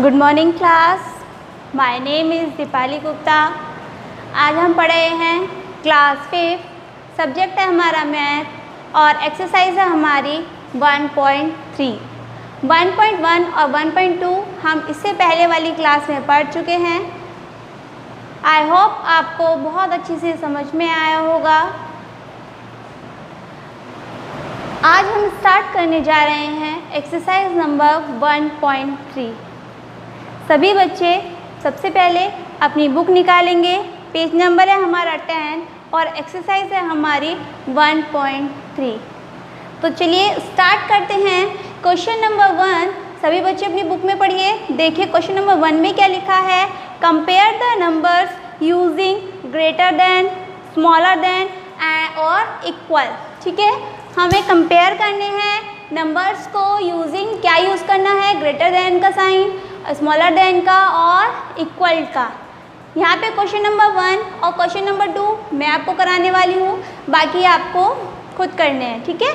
Good morning class, my name is Deepali Gupta. आज हम पढ़ रहे हैं क्लास 5, सब्जेक्ट है हमारा मैथ और एक्सरसाइज है हमारी 1.3। 1.1 और 1.2 हम इससे पहले वाली क्लास में पढ़ चुके हैं। आई होप आपको बहुत अच्छी से समझ में आया होगा। आज हम स्टार्ट करने जा रहे हैं एक्सरसाइज नंबर 1.3। सभी बच्चे सबसे पहले अपनी बुक निकालेंगे। पेज नंबर है हमारा 10 और एक्सरसाइज है हमारी 1.3। तो चलिए स्टार्ट करते हैं। क्वेश्चन नंबर 1 सभी बच्चे अपनी बुक में पढ़िए। देखिए क्वेश्चन नंबर 1 में क्या लिखा है। Compare the numbers using greater than, smaller than और इक्वल। ठीक है, हमें कंपेयर करने हैं नंबर्स को यूजिंग क्या यूज़ करना है, ग्रेटर देन का साइन, स्मॉलर देन का और इक्वल का। यहाँ पे क्वेश्चन नंबर 1 और क्वेश्चन नंबर 2 मैं आपको कराने वाली हूँ, बाकी आपको खुद करने हैं। ठीक है,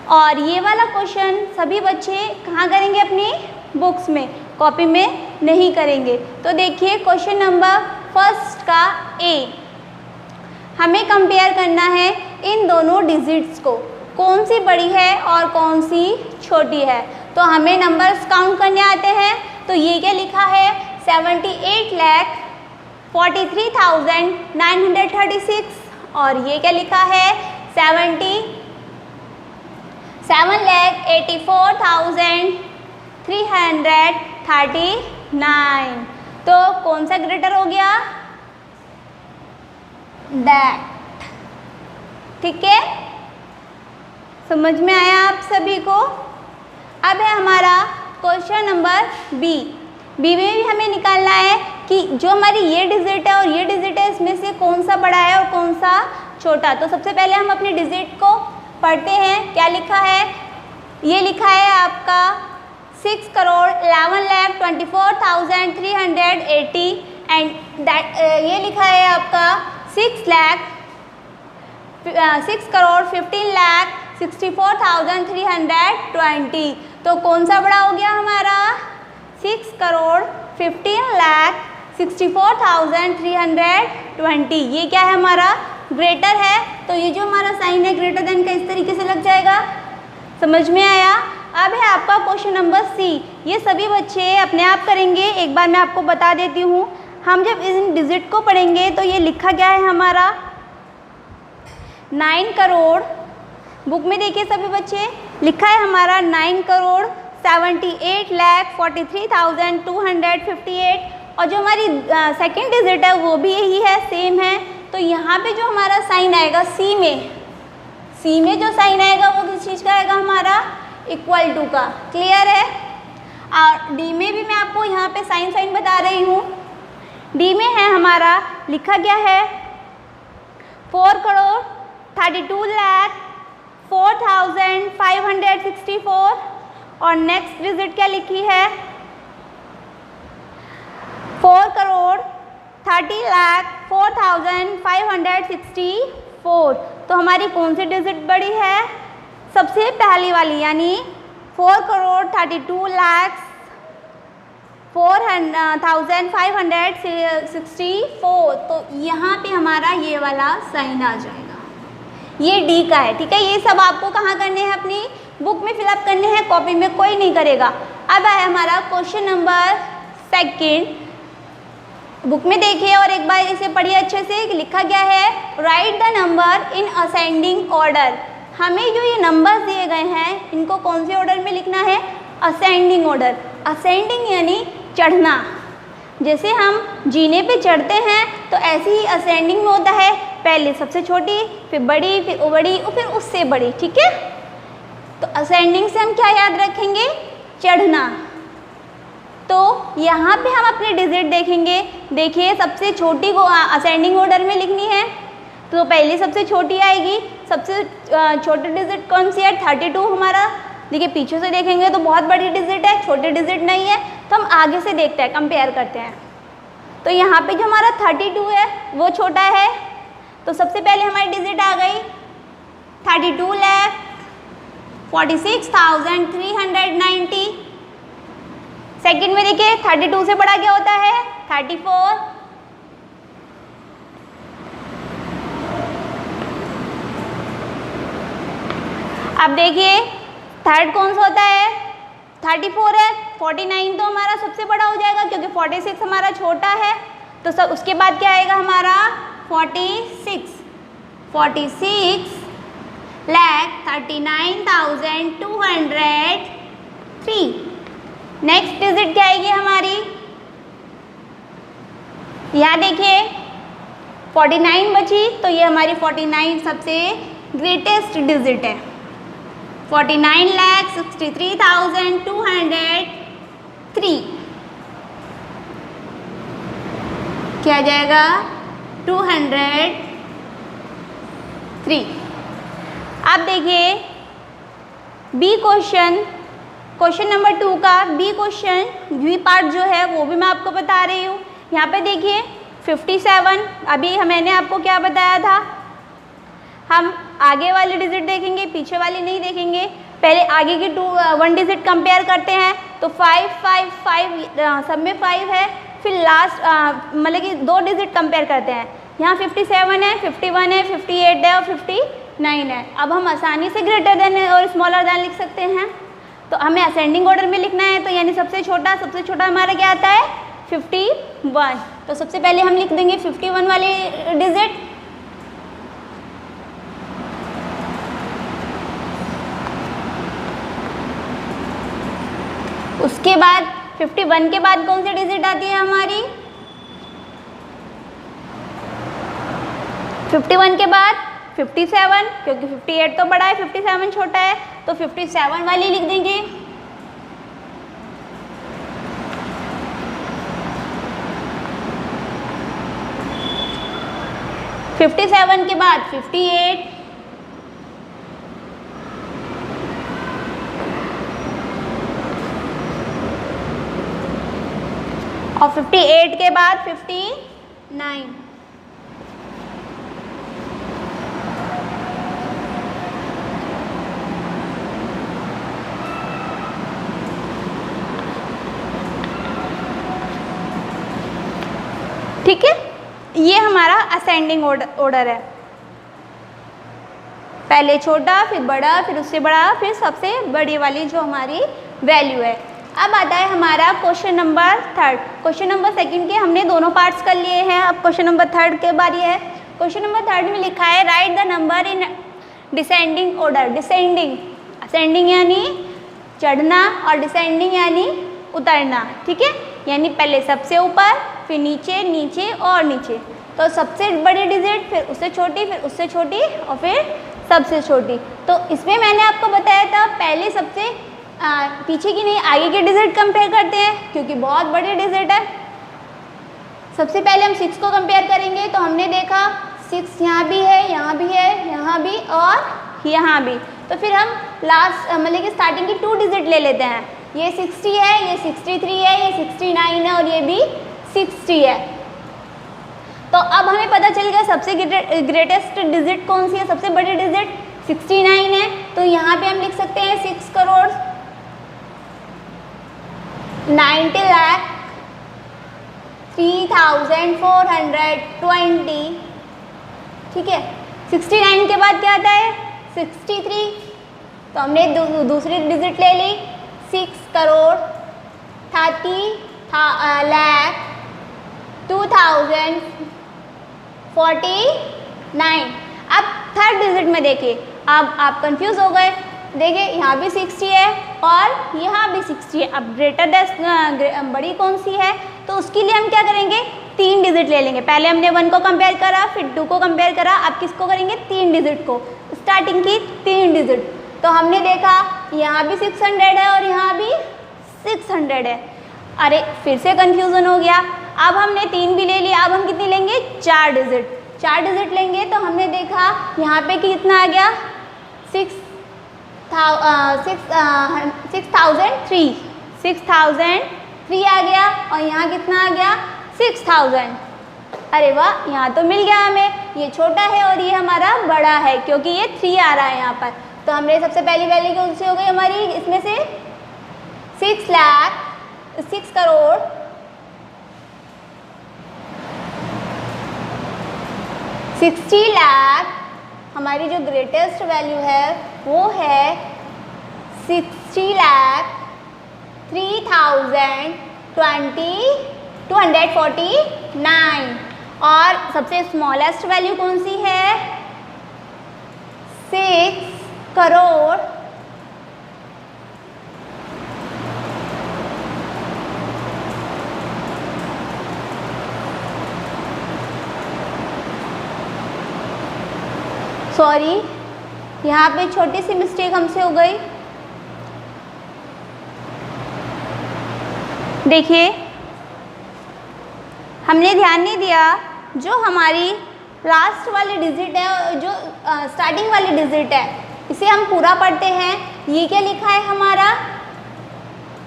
और ये वाला क्वेश्चन सभी बच्चे कहाँ करेंगे, अपनी बुक्स में, कॉपी में नहीं करेंगे। तो देखिए क्वेश्चन नंबर फर्स्ट का ए, हमें कंपेयर करना है इन दोनों डिजिट्स को, कौन सी बड़ी है और कौन सी छोटी है। तो हमें नंबर्स काउंट करने आते हैं। तो ये क्या लिखा है, 78,43,936 और ये क्या लिखा है 77,84,339। तो कौन सा ग्रेटर हो गया, दैट। ठीक है, समझ में आया आप सभी को। अब है हमारा क्वेश्चन नंबर बी। बी में भी हमें निकालना है कि जो हमारी ये डिजिट है और ये डिजिट है, इसमें से कौन सा बड़ा है और कौन सा छोटा। तो सबसे पहले हम अपनी डिजिट को पढ़ते हैं। क्या लिखा है, ये लिखा है आपका 6,11,24,380 एंड दैट ये लिखा है आपका 6,15,64,320। तो कौन सा बड़ा हो गया हमारा, 6,15,64,320। ये क्या है, हमारा ग्रेटर है। तो ये जो हमारा साइन है ग्रेटर देन का, इस तरीके से लग जाएगा। समझ में आया। अब है आपका क्वेश्चन नंबर सी। ये सभी बच्चे अपने आप करेंगे। एक बार मैं आपको बता देती हूँ, हम जब इन डिजिट को पढ़ेंगे तो ये लिखा गया है हमारा 9 करोड़। बुक में देखिए सभी बच्चे, लिखा है हमारा 9,78,43,258 और जो हमारी सेकेंड डिजिट है वो भी यही है, सेम है। तो यहाँ पे जो हमारा साइन आएगा सी में जो साइन आएगा वो किस चीज़ का आएगा, हमारा इक्वल टू का। क्लियर है। और डी में भी मैं आपको यहाँ पे साइन बता रही हूँ। डी में है हमारा, लिखा गया है 4,32,04,564 और नेक्स्ट डिजिट क्या लिखी है 4,30,04,564। तो हमारी कौन सी डिजिट बड़ी है, सबसे पहली वाली, यानी 4,32,04,564। तो यहाँ पे हमारा ये वाला साइन आ जाएगा, ये डी का है। ठीक है, ये सब आपको कहाँ करने हैं, अपनी बुक में फिलअप करने हैं, कॉपी में कोई नहीं करेगा। अब है हमारा क्वेश्चन नंबर सेकंड। बुक में देखिए और एक बार इसे पढ़िए अच्छे से। लिखा गया है right the number in ascending order. हमें जो ये नंबर्स दिए गए हैं इनको कौन से ऑर्डर में लिखना है, असेंडिंग ऑर्डर। असेंडिंग यानी चढ़ना, जैसे हम जीने पे चढ़ते हैं तो ऐसे ही असेंडिंग में होता है, पहले सबसे छोटी, फिर बड़ी, फिर बड़ी और फिर उससे बड़ी। ठीक है, तो असेंडिंग से हम क्या याद रखेंगे, चढ़ना। तो यहाँ पे हम अपनी डिजिट देखेंगे। देखिए सबसे छोटी को असेंडिंग ऑर्डर में लिखनी है, तो पहली सबसे छोटी आएगी। सबसे छोटी डिजिट कौन सी है, 32 हमारा। देखिए पीछे से देखेंगे तो बहुत बड़ी डिजिट है, छोटी डिजिट नहीं है। तो हम आगे से देखते हैं, कंपेयर करते हैं। तो यहाँ पे जो हमारा 32 है वो छोटा है। तो सबसे पहले हमारी डिजिट आ गई 32,46,390। सेकंड में देखिए 32 से बड़ा क्या होता है 34। अब देखिए थर्ड कौन सा होता है 34 है। 49 तो हमारा सबसे बड़ा हो जाएगा क्योंकि 46 हमारा छोटा है, तो सब उसके बाद क्या आएगा हमारा 46 लाख 39,203। नेक्स्ट डिजिट क्या आएगी हमारी, यहाँ देखिए 49 बची, तो ये हमारी 49 सबसे ग्रेटेस्ट डिजिट है। 49,63,203 क्या आ जाएगा 203। अब देखिए बी क्वेश्चन नंबर 2 का बी क्वेश्चन बी पार्ट जो है वो भी मैं आपको बता रही हूँ। यहाँ पे देखिए 57, अभी मैंने आपको क्या बताया था, हम आगे वाली डिजिट देखेंगे पीछे वाली नहीं देखेंगे। पहले आगे की 1 डिजिट कंपेयर करते हैं तो 5 5 5 सब में 5 है, फिर लास्ट मतलब कि 2 डिजिट कंपेयर करते हैं। यहाँ 57 है, 51 है, 58 है और 59 है। अब हम आसानी से ग्रेटर देन और स्मॉलर देन लिख सकते हैं, तो हमें असेंडिंग ऑर्डर में लिखना है, तो यानी सबसे छोटा हमारा क्या आता है 51। तो सबसे पहले हम लिख देंगे 51 वाली डिजिट। उसके बाद 51 के बाद कौन सी डिजिट आती है हमारी, 51 के बाद 57, क्योंकि 58 तो बड़ा है 57 छोटा है, तो 57 वाली लिख देंगे। फिफ्टी 57 के बाद 58, और 58 के बाद 59। ठीक है, ये हमारा असेंडिंग ऑर्डर है। पहले छोटा, फिर बड़ा, फिर उससे बड़ा, फिर सबसे बड़ी वाली जो हमारी वैल्यू है। अब आता है हमारा क्वेश्चन नंबर 3। क्वेश्चन नंबर 2 के हमने दोनों पार्ट्स कर लिए हैं, अब क्वेश्चन नंबर 3 के बारी है। क्वेश्चन नंबर 3 में लिखा है right the number in descending order. Descending, ascending यानी चढ़ना और डिसेंडिंग यानी उतरना। ठीक है, यानी पहले सबसे ऊपर, फिर नीचे, नीचे और नीचे। तो सबसे बड़ी डिजिट, फिर उससे छोटी, फिर उससे छोटी और फिर सबसे छोटी। तो इसमें मैंने आपको बताया था पहले सबसे पीछे की नहीं आगे की डिजिट कंपेयर करते हैं, क्योंकि बहुत बड़ी डिजिट है। सबसे पहले हम 6 को कंपेयर करेंगे, तो हमने देखा 6 यहाँ भी है, यहाँ भी है, यहाँ भी और यहाँ भी। तो फिर हम लास्ट मतलब कि स्टार्टिंग की 2 डिजिट ले लेते हैं। ये 60 है, ये 63 है, ये 69 है और ये भी 60 है। तो अब हमें पता चल गया सबसे ग्रेटेस्ट डिजिट कौन सी है, सबसे बड़ी डिजिट 69 है। तो यहाँ पे हम लिख सकते हैं 6 करोड़ 90 लाख 3,420। ठीक है, 69 के बाद क्या आता है 63, तो हमने दूसरी डिजिट ले ली 6 करोड़ 30 लाख 2,049। अब थर्ड डिजिट में देखिए, अब आप कंफ्यूज हो गए। देखिए यहाँ भी 60 है और यहाँ भी 60 है। अब ग्रेटर बड़ी कौन सी है, तो उसके लिए हम क्या करेंगे 3 डिजिट ले लेंगे। पहले हमने 1 को कंपेयर करा, फिर 2 को कंपेयर करा, अब किसको करेंगे 3 डिजिट को, स्टार्टिंग की 3 डिजिट। तो हमने देखा यहाँ भी 600 है और यहाँ भी 600 है। अरे फिर से कन्फ्यूज़न हो गया। अब हमने 3 भी ले लिया, अब हम कितनी लेंगे 4 डिजिट। 4 डिजिट लेंगे तो हमने देखा यहाँ पे कि कितना आ गया 6,003 आ गया और यहाँ कितना आ गया 6,000। अरे वाह, यहाँ तो मिल गया हमें। ये छोटा है और ये हमारा बड़ा है क्योंकि ये 3 आ रहा है यहाँ पर। तो हमने सबसे पहली वैल्यू कौन सी हो गई हमारी इसमें से 6,003,000 6 करोड़ 60 लाख, हमारी जो ग्रेटेस्ट वैल्यू है वो है 60 लाख 3,249। और सबसे स्मॉलेस्ट वैल्यू कौन सी है? 6 करोड़ 6 यहाँ पे छोटी सी मिस्टेक हमसे हो गई। देखिए हमने ध्यान नहीं दिया, जो हमारी लास्ट वाली डिजिट है, जो स्टार्टिंग वाली डिजिट है, इसे हम पूरा पढ़ते हैं। ये क्या लिखा है हमारा?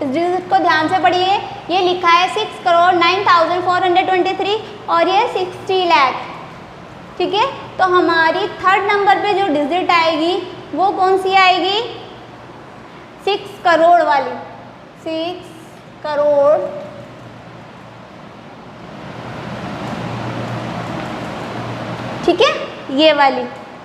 इस डिजिट को ध्यान से पढ़िए। ये लिखा है 6 करोड़ 9,423 और ये 60 लाख। ठीक है, तो हमारी थर्ड नंबर पे जो डिजिट आएगी वो कौन सी आएगी? 6 करोड़ वाली। 6 करोड़ ठीक है, ये वाली।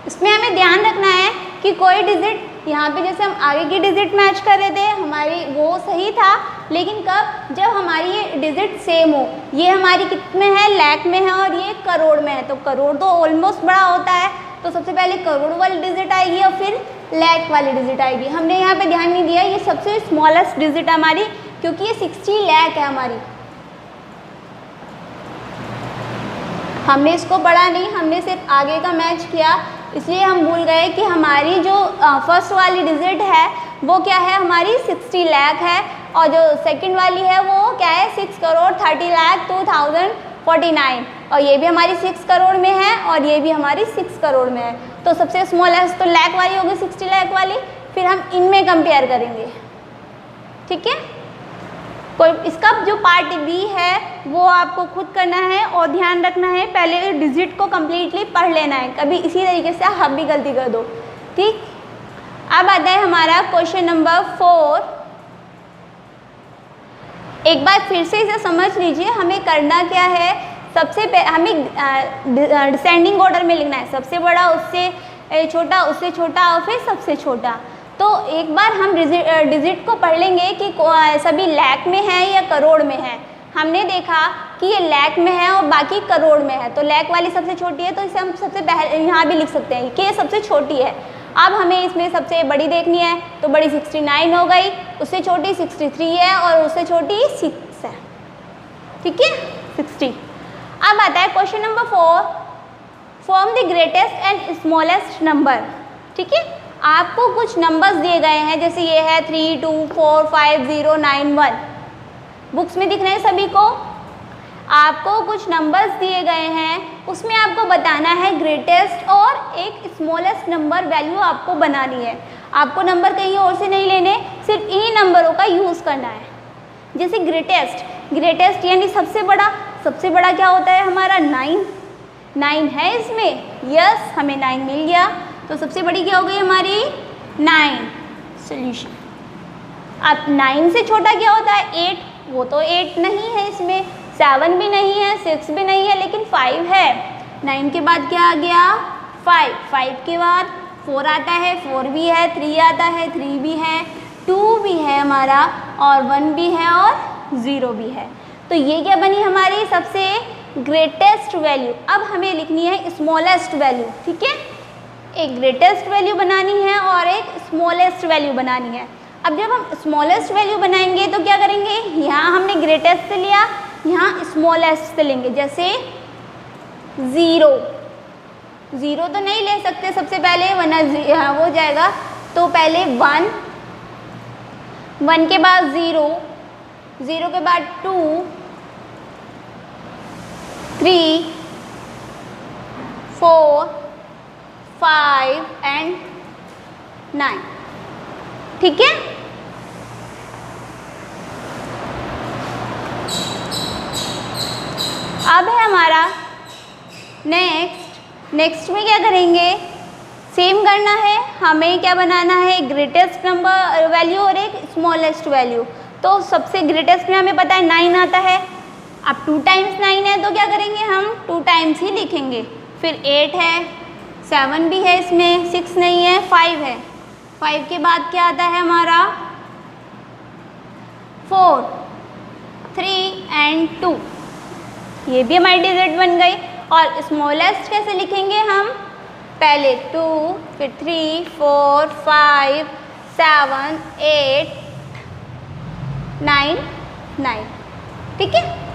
इसमें हमें ध्यान रखना है कि कोई डिजिट यहाँ पे, जैसे हम आगे की डिजिट मैच कर रहे थे, हमारी वो सही था, लेकिन कब? जब हमारी ये डिजिट सेम हो। ये हमारी कितने है? लाख में है और ये करोड़ में है। तो करोड़ तो ऑलमोस्ट बड़ा होता है, तो सबसे पहले करोड़ वाली डिजिट आएगी और फिर लाख वाली डिजिट आएगी। हमने यहाँ पे ध्यान नहीं दिया, ये सबसे स्मॉलेस्ट डिजिट है हमारी, क्योंकि ये 60 लाख है हमारी। हमने इसको पढ़ा नहीं, हमने सिर्फ आगे का मैच किया, इसलिए हम भूल गए कि हमारी जो फर्स्ट वाली डिजिट है वो क्या है? हमारी 60 लाख है, और जो सेकंड वाली है वो क्या है? 6 करोड़ 30 लाख 2,049। और ये भी हमारी 6 करोड़ में है और ये भी हमारी 6 करोड़ में है। तो सबसे स्मॉलेस्ट तो लाख वाली होगी, 60 लाख वाली। फिर हम इनमें कंपेयर करेंगे। ठीक है, कोई इसका जो पार्ट बी है वो आपको खुद करना है और ध्यान रखना है, पहले डिजिट को कम्प्लीटली पढ़ लेना है, कभी इसी तरीके से आप भी गलती कर दो। ठीक, अब आता है हमारा क्वेश्चन नंबर 4। एक बार फिर से इसे समझ लीजिए, हमें करना क्या है? सबसे हमें डिसेंडिंग ऑर्डर में लिखना है, सबसे बड़ा उससे छोटा, उससे छोटा और फिर सबसे छोटा। तो एक बार हम डिजिट को पढ़ लेंगे कि सभी लाख में है या करोड़ में है। हमने देखा कि ये लाख में है और बाकी करोड़ में है, तो लाख वाली सबसे छोटी है, तो इसे हम सबसे पहले यहाँ भी लिख सकते हैं कि ये सबसे छोटी है। अब हमें इसमें सबसे बड़ी देखनी है, तो बड़ी 69 हो गई, उससे छोटी 63 है और उससे छोटी 6 है। ठीक है, 60। अब आता है question number 4, form the greatest and smallest number. ठीक है, आपको कुछ नंबर्स दिए गए हैं, जैसे ये है 3, 2, 4, 5, 0, 9, 1। बुक्स में दिख रहे हैं सभी को। आपको कुछ नंबर्स दिए गए हैं, उसमें आपको बताना है ग्रेटेस्ट और एक स्मॉलेस्ट नंबर वैल्यू आपको बनानी है। आपको नंबर कहीं और से नहीं लेने, सिर्फ इन्हीं नंबरों का यूज़ करना है। जैसे ग्रेटेस्ट यानी सबसे बड़ा। सबसे बड़ा क्या होता है हमारा? 9 है इसमें, यस, हमें 9 मिल गया। तो सबसे बड़ी क्या हो गई हमारी? 9। सोल्यूशन। अब 9 से छोटा क्या होता है? 8। वो तो 8 नहीं है इसमें, 7 भी नहीं है, 6 भी नहीं है, लेकिन 5 है। 9 के बाद क्या आ गया? 5। 5 के बाद 4 आता है, 4 भी है, 3 आता है, 3 भी है, 2 भी है हमारा, और 1 भी है और 0 भी है। तो ये क्या बनी हमारी सबसे ग्रेटेस्ट वैल्यू। अब हमें लिखनी है स्मॉलेस्ट वैल्यू। ठीक है, एक ग्रेटेस्ट वैल्यू बनानी है और एक स्मॉलेस्ट वैल्यू बनानी है। अब जब हम स्मॉलेस्ट वैल्यू बनाएंगे तो क्या करेंगे? यहाँ हमने ग्रेटेस्ट से लिया, यहाँ स्मॉलेस्ट से लेंगे। जैसे 0 तो नहीं ले सकते सबसे पहले, वरना वो हो जाएगा। तो पहले 1 के बाद 0 के बाद 2, 3, 4, 5 एंड 9। ठीक है, अब है हमारा नेक्स्ट में क्या करेंगे? सेम करना है, हमें क्या बनाना है? ग्रेटेस्ट नंबर वैल्यू और एक स्मॉलेस्ट वैल्यू। तो सबसे ग्रेटेस्ट में हमें पता है 9 आता है। अब 2 टाइम्स 9 है तो क्या करेंगे हम 2 टाइम्स ही लिखेंगे। फिर 8 है, 7 भी है इसमें, 6 नहीं है, 5 है। 5 के बाद क्या आता है हमारा 4, 3 एंड 2, ये भी हमारी डिजिट बन गई। और स्मॉलेस्ट कैसे लिखेंगे हम, पहले 2, फिर 3, 4, 5, 7, 8, 9, 9, ठीक है।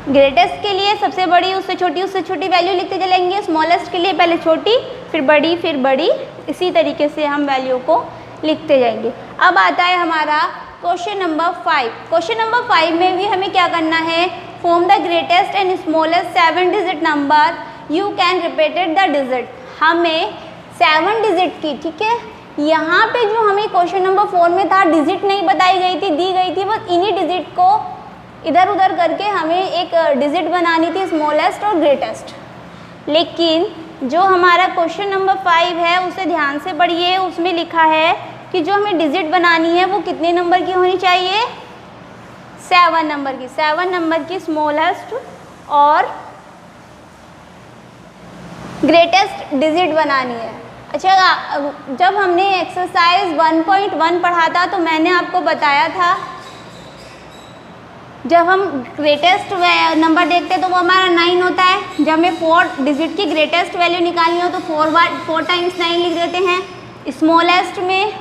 ग्रेटेस्ट के लिए सबसे बड़ी उससे छोटी वैल्यू लिखते चलेंगे। स्मॉलेस्ट के लिए पहले छोटी फिर बड़ी, इसी तरीके से हम वैल्यू को लिखते जाएंगे। अब आता है हमारा क्वेश्चन नंबर 5। क्वेश्चन नंबर 5 में भी हमें क्या करना है, form the greatest and smallest 7 digit number, you can repeated the digit. हमें 7 डिजिट की, ठीक है, यहाँ पे जो हमें क्वेश्चन नंबर 4 में था डिजिट नहीं बताई गई थी, दी गई थी, बस इन्हीं डिजिट को इधर उधर करके हमें एक डिजिट बनानी थी, स्मॉलेस्ट और ग्रेटेस्ट। लेकिन जो हमारा क्वेश्चन नंबर 5 है उसे ध्यान से पढ़िए, उसमें लिखा है कि जो हमें डिजिट बनानी है वो कितने नंबर की होनी चाहिए, 7 नंबर की। 7 नंबर की स्मॉलेस्ट और ग्रेटेस्ट डिजिट बनानी है। अच्छा, जब हमने एक्सरसाइज 1.1 पढ़ा था तो मैंने आपको बताया था जब हम ग्रेटेस्ट नंबर देखते हैं तो वो हमारा 9 होता है। जब हमें 4 डिजिट की ग्रेटेस्ट वैल्यू निकालनी हो तो 4 टाइम्स 9 लिख देते हैं। स्मॉलेस्ट में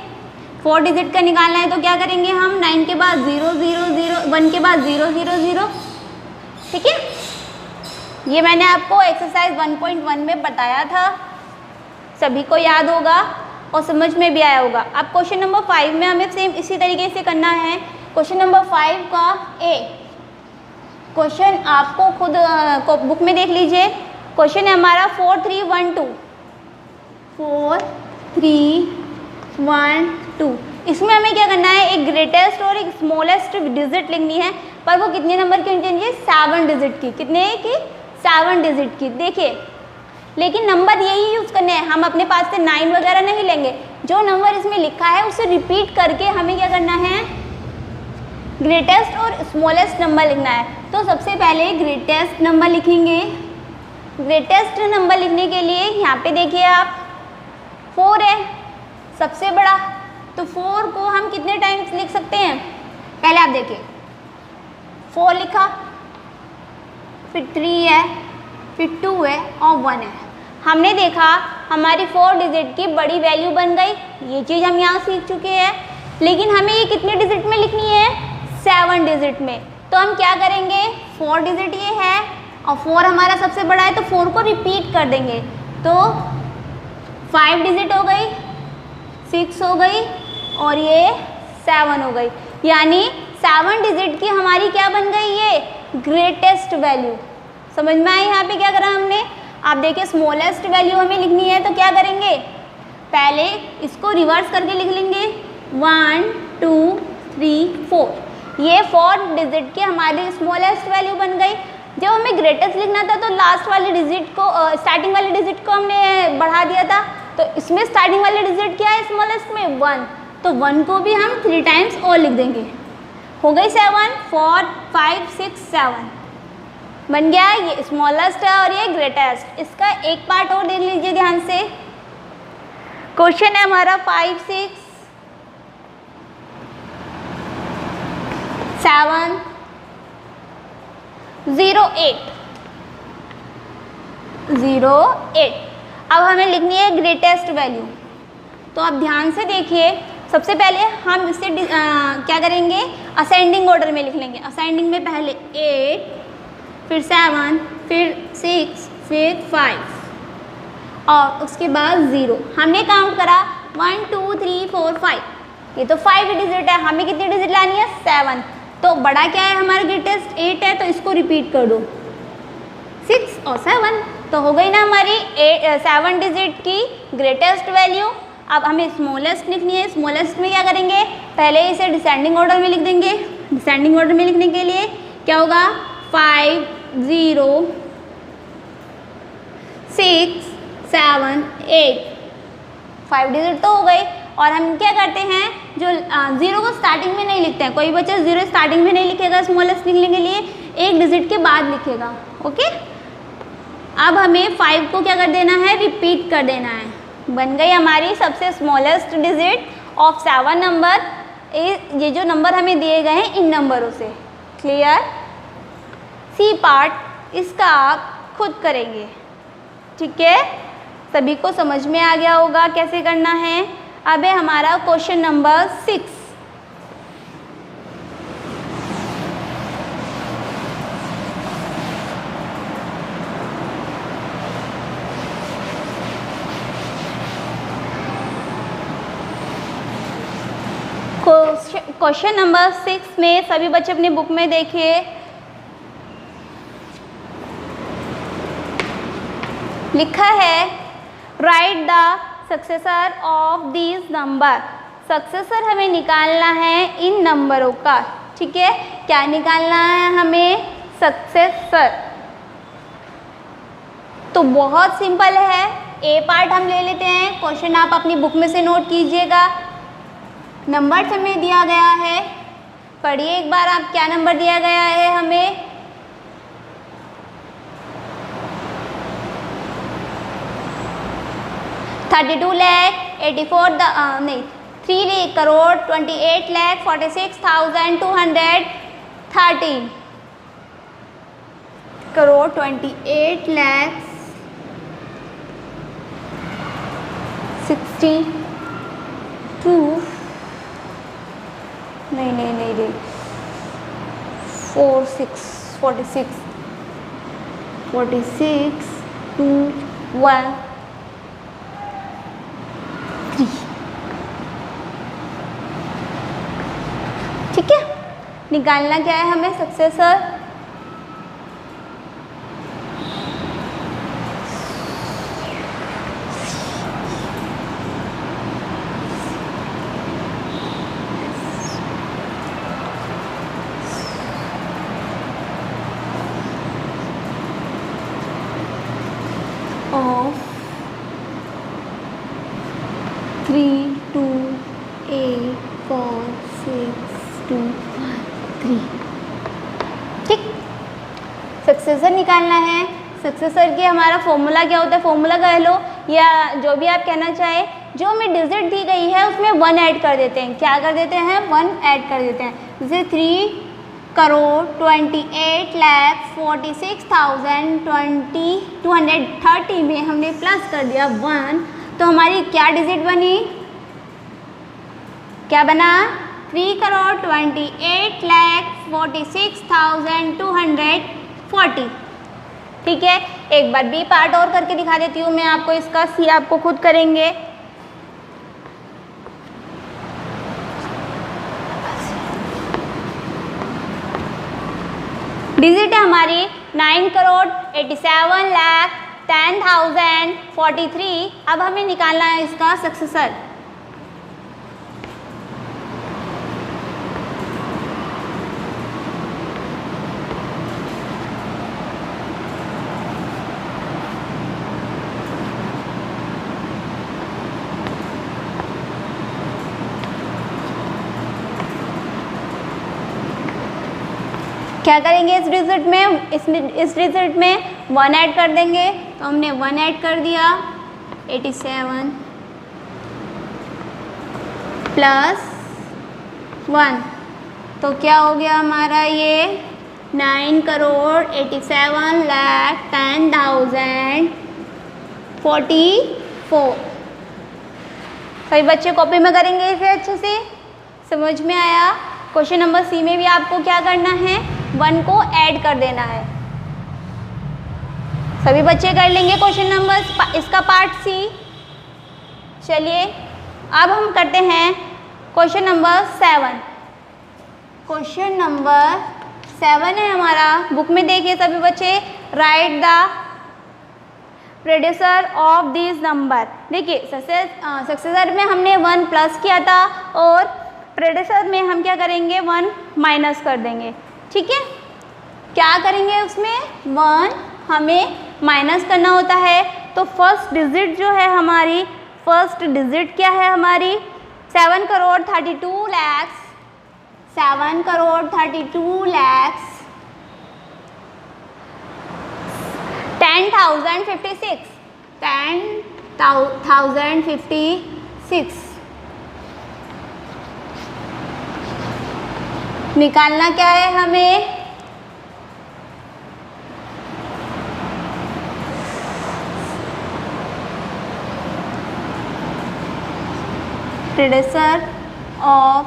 4 डिजिट का निकालना है तो क्या करेंगे हम, 9 के बाद 0 0 0, 1 के बाद 0 0 0, ठीक है। ये मैंने आपको एक्सरसाइज 1.1 में बताया था, सभी को याद होगा और समझ में भी आया होगा। अब क्वेश्चन नंबर 5 में हमें सेम इसी तरीके से करना है। क्वेश्चन नंबर 5 का ए क्वेश्चन आपको खुद बुक में देख लीजिए। क्वेश्चन है हमारा 4 3 1 2, 4 3 1 2। इसमें हमें क्या करना है, एक ग्रेटेस्ट और एक स्मॉलेस्ट डिजिट लिखनी है, पर वो कितने नंबर की होनी चाहिए, 7 डिजिट की। कितने की, 7 डिजिट की। देखिए, लेकिन नंबर यही यूज़ करने हैं, हम अपने पास से 9 वगैरह नहीं लेंगे। जो नंबर इसमें लिखा है उसे रिपीट करके हमें क्या करना है, ग्रेटेस्ट और स्मॉलेस्ट नंबर लिखना है। तो सबसे पहले ग्रेटेस्ट नंबर लिखेंगे। ग्रेटेस्ट नंबर लिखने के लिए यहाँ पे देखिए आप 4 है सबसे बड़ा, तो 4 को हम कितने टाइम्स लिख सकते हैं, पहले आप देखिए 4 लिखा, फिर 3 है, फिर 2 है और 1 है। हमने देखा हमारी 4 डिजिट की बड़ी वैल्यू बन गई, ये चीज़ हम यहाँ सीख चुके हैं। लेकिन हमें ये कितने डिजिट में लिखनी है, 7 डिजिट में। तो हम क्या करेंगे, 4 डिजिट ये है और 4 हमारा सबसे बड़ा है तो 4 को रिपीट कर देंगे, तो 5 डिजिट हो गई, 6 हो गई और ये 7 हो गई। यानी 7 डिजिट की हमारी क्या बन गई, ये ग्रेटेस्ट वैल्यू। समझ में आई यहाँ पे क्या करा हमने। आप देखिए स्मॉलेस्ट वैल्यू हमें लिखनी है तो क्या करेंगे, पहले इसको रिवर्स करके लिख लेंगे 1 2 3 4। ये 4 डिजिट की हमारी स्मॉलेस्ट वैल्यू बन गई। जब हमें ग्रेटेस्ट लिखना था तो लास्ट वाले डिजिट को स्टार्टिंग वाले डिजिट को हमने बढ़ा दिया था, तो इसमें स्टार्टिंग वाले डिजिट क्या है स्मॉलेस्ट में, 1, तो 1 को भी हम 3 टाइम्स और लिख देंगे। हो गई 7, 4 5 6 7 बन गया। ये स्मॉलेस्ट है और ये ग्रेटेस्ट। इसका एक पार्ट और देख लीजिए ध्यान से। क्वेश्चन है हमारा 5 6 7 0 8 0 8। अब हमें लिखनी है ग्रेटेस्ट वैल्यू, तो आप ध्यान से देखिए। सबसे पहले हम इसे क्या करेंगे, असेंडिंग ऑर्डर में लिख लेंगे। असेंडिंग में पहले 8, फिर 7, फिर 6, फिर 5 और उसके बाद 0। हमने काउंट करा 1 2 3 4 5, ये तो 5 डिजिट है, हमें कितनी डिजिट लानी है, 7। तो बड़ा क्या है हमारा ग्रेटेस्ट, 8 है, तो इसको रिपीट कर दो 6 और 7, तो हो गई ना हमारी 7 डिजिट की ग्रेटेस्ट वैल्यू। अब हमें स्मॉलेस्ट लिखनी है। स्मॉलेस्ट में क्या करेंगे, पहले इसे डिसेंडिंग ऑर्डर में लिख देंगे। डिसेंडिंग ऑर्डर में लिखने के लिए क्या होगा, 5 0 6 7 8, 5 डिजिट तो हो गई और हम क्या करते हैं, जो 0 को स्टार्टिंग में नहीं लिखते हैं, कोई बच्चा 0 स्टार्टिंग में नहीं लिखेगा स्मॉलेस्ट लिखने के लिए, एक डिजिट के बाद लिखेगा। ओके, अब हमें 5 को क्या कर देना है, रिपीट कर देना है। बन गई हमारी सबसे स्मॉलेस्ट डिजिट ऑफ 7 नंबर। ये जो नंबर हमें दिए गए हैं इन नंबरों से। क्लियर? सी पार्ट इसका आप खुद करेंगे। ठीक है, सभी को समझ में आ गया होगा कैसे करना है। अब है हमारा क्वेश्चन नंबर 6। क्वेश्चन नंबर 6 में सभी बच्चे अपनी बुक में देखिए, लिखा है right the successor of these number. Successor हमें निकालना है इन नंबरों का। ठीक है, क्या निकालना है हमें, सक्सेसर। तो बहुत सिंपल है, ए पार्ट हम ले लेते हैं। क्वेश्चन आप अपनी बुक में से नोट कीजिएगा। नंबर हमें दिया गया है, पढ़िए एक बार आप, क्या नंबर दिया गया है हमें, 3,28,46,213 करोड़ 28 लाख 62 नहीं 46 2 1 3। ठीक है, निकालना क्या है हमें, सक्सेसर। of 3 2 8 4 6 2 1 3। ठीक, सक्सेसर निकालना है। सक्सेसर के हमारा फॉर्मूला क्या होता है, फॉर्मूला कह लो या जो भी आप कहना चाहे, जो हमें डिजिट दी गई है उसमें 1 ऐड कर देते हैं। क्या कर देते हैं, 1 ऐड कर देते हैं। जैसे 3,28,46,230 में हमने प्लस कर दिया 1, तो हमारी क्या डिजिट बनी, क्या बना, 3,28,46,240। ठीक है, एक बार बी पार्ट और करके दिखा देती हूँ मैं आपको, इसका सी आपको खुद करेंगे। डिजिट है हमारी 9,87,10,043। अब हमें निकालना है इसका सक्सेसर। क्या करेंगे इस डिजिट में, इस डिजिट में 1 ऐड कर देंगे। तो हमने 1 ऐड कर दिया, 87 प्लस 1, तो क्या हो गया हमारा ये 9,87,10,044। सभी बच्चे कॉपी में करेंगे इसे अच्छे से, समझ में आया। क्वेश्चन नंबर सी में भी आपको क्या करना है, 1 को ऐड कर देना है। सभी बच्चे कर लेंगे क्वेश्चन नंबर इसका पार्ट सी। चलिए अब हम करते हैं क्वेश्चन नंबर 7। क्वेश्चन नंबर 7 है हमारा, बुक में देखिए सभी बच्चे, राइट द प्रेडिसर ऑफ दिस नंबर। देखिए सक्सेसर में हमने 1 प्लस किया था और प्रेडिसर में हम क्या करेंगे, 1 माइनस कर देंगे। ठीक है, क्या करेंगे उसमें, 1 हमें माइनस करना होता है। तो फर्स्ट डिजिट जो है हमारी, फर्स्ट डिजिट क्या है हमारी, 7 करोड़ 32 lakhs, 7 करोड़ 32 lakhs, 10,056, 10,056 निकालना क्या है हमें? predecessor of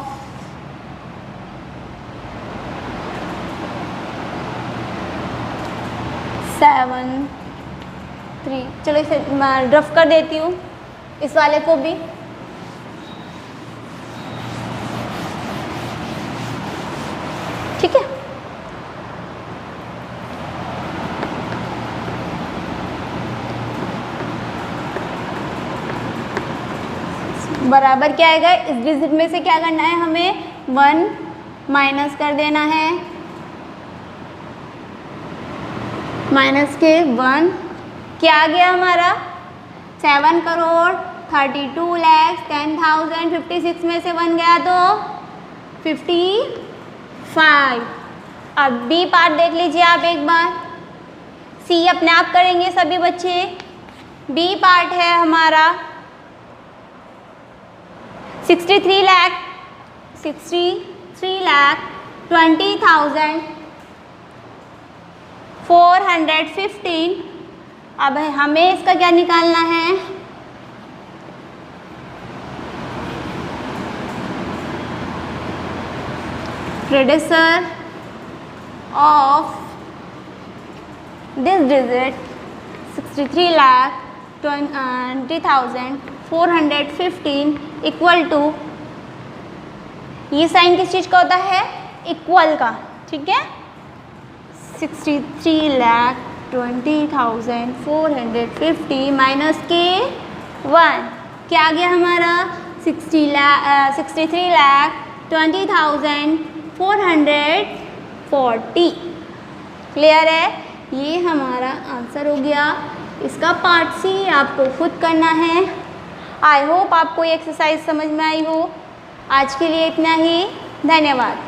7 3, चलो इसे मैं ड्रफ कर देती हूँ इस वाले को भी। ठीक है, बराबर क्या आएगा? इस डिजिट में से क्या करना है हमें? 1 माइनस कर देना है, माइनस के 1 क्या आ गया हमारा? 7 करोड़ 32 lakhs 10,056 में से 1 गया तो 55। अब बी पार्ट देख लीजिए आप एक बार, सी अपने आप करेंगे सभी बच्चे। बी पार्ट है हमारा 63 लाख 20,415। अब हमें इसका क्या निकालना है? Predecessor of this digit 63,20,415 equal to, ये साइन किस चीज़ का होता है? इक्वल का। ठीक है, 63,20,450 माइनस के 1 क्या आ गया हमारा? 63,20,440। क्लियर है? ये हमारा आंसर हो गया। इसका पार्ट सी आपको खुद करना है। आई होप आपको ये एक्सरसाइज समझ में आई हो। आज के लिए इतना ही, धन्यवाद।